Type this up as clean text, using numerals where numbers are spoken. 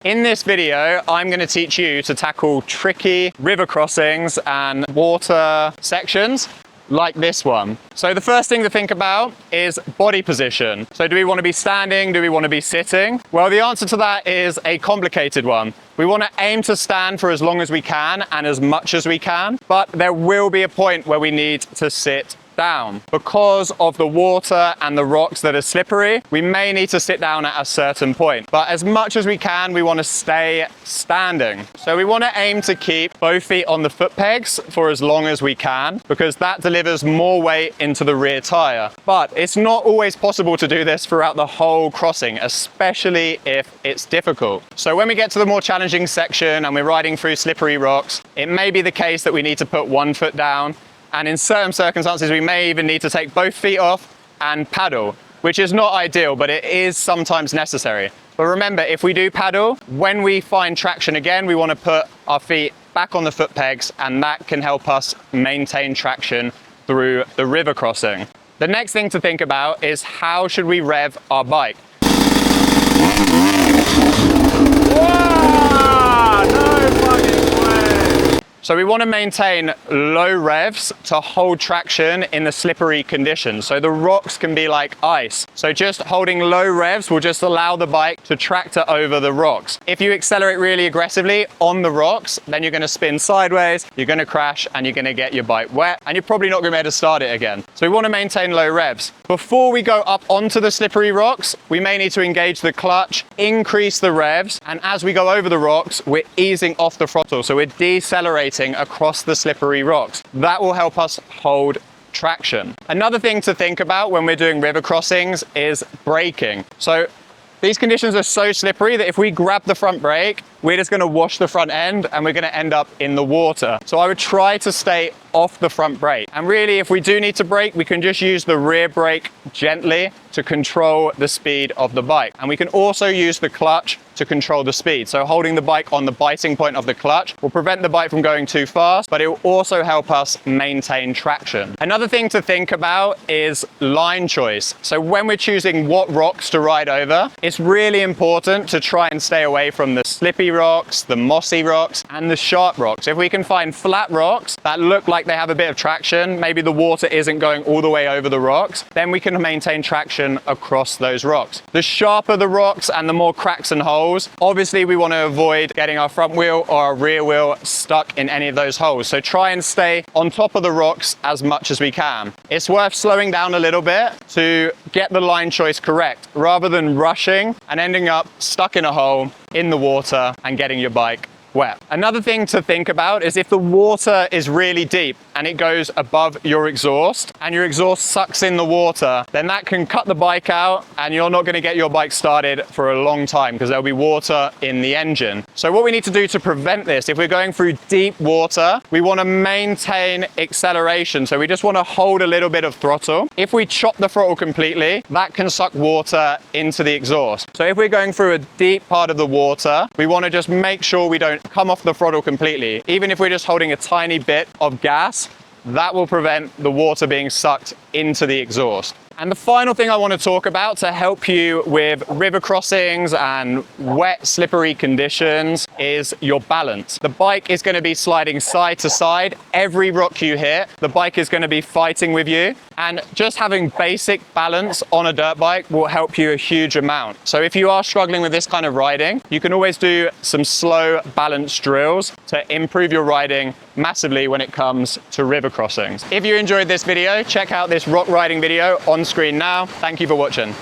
In this video, I'm going to teach you to tackle tricky river crossings and water sections like this one. So the first thing to think about is body position. So do we want to be standing? Do we want to be sitting? Well, the answer to that is a complicated one. We want to aim to stand for as long as we can and as much as we can, but there will be a point where we need to sit down. Because of the water and the rocks that are slippery, we may need to sit down at a certain point. But as much as we can, we want to stay standing. So we want to aim to keep both feet on the foot pegs for as long as we can, because that delivers more weight into the rear tire. But it's not always possible to do this throughout the whole crossing, especially if it's difficult. So when we get to the more challenging section and we're riding through slippery rocks, it may be the case that we need to put one foot down. And in certain circumstances, we may even need to take both feet off and paddle, which is not ideal, but it is sometimes necessary. But remember, if we do paddle, when we find traction again, we want to put our feet back on the foot pegs, and that can help us maintain traction through the river crossing. The next thing to think about is how should we rev our bike? Whoa! No fucking way! So we want to maintain low revs to hold traction in the slippery conditions. So the rocks can be like ice. So just holding low revs will just allow the bike to tractor over the rocks. If you accelerate really aggressively on the rocks, then you're going to spin sideways, you're going to crash, and you're going to get your bike wet, and you're probably not going to be able to start it again. So we want to maintain low revs. Before we go up onto the slippery rocks, we may need to engage the clutch, increase the revs, and as we go over the rocks, we're easing off the throttle. So we're decelerating across the slippery rocks. That will help us hold traction. Another thing to think about when we're doing river crossings is braking. So these conditions are so slippery that if we grab the front brake, we're just going to wash the front end and we're going to end up in the water. So I would try to stay off the front brake. And really, if we do need to brake, we can just use the rear brake gently to control the speed of the bike. And we can also use the clutch to control the speed. So holding the bike on the biting point of the clutch will prevent the bike from going too fast, but it will also help us maintain traction. Another thing to think about is line choice. So when we're choosing what rocks to ride over, it's really important to try and stay away from the slippy rocks, the mossy rocks, and the sharp rocks. If we can find flat rocks that look like they have a bit of traction, maybe the water isn't going all the way over the rocks, then we can maintain traction across those rocks. The sharper the rocks and the more cracks and holes, obviously we want to avoid getting our front wheel or our rear wheel stuck in any of those holes. So try and stay on top of the rocks as much as we can. It's worth slowing down a little bit to get the line choice correct, rather than rushing and ending up stuck in a hole in the water and getting your bike wet. Another thing to think about is if the water is really deep and it goes above your exhaust and your exhaust sucks in the water, then that can cut the bike out and you're not going to get your bike started for a long time because there'll be water in the engine. So what we need to do to prevent this, if we're going through deep water, we want to maintain acceleration. So we just want to hold a little bit of throttle. If we chop the throttle completely, that can suck water into the exhaust. So if we're going through a deep part of the water, we want to just make sure we don't come off the throttle completely. Even if we're just holding a tiny bit of gas, that will prevent the water being sucked into the exhaust. And the final thing I want to talk about to help you with river crossings and wet, slippery conditions is your balance. The bike is going to be sliding side to side. Every rock you hit, the bike is going to be fighting with you. And just having basic balance on a dirt bike will help you a huge amount. So if you are struggling with this kind of riding, you can always do some slow balance drills to improve your riding massively when it comes to river crossings. If you enjoyed this video, check out this rock riding video on screen now. Thank you for watching.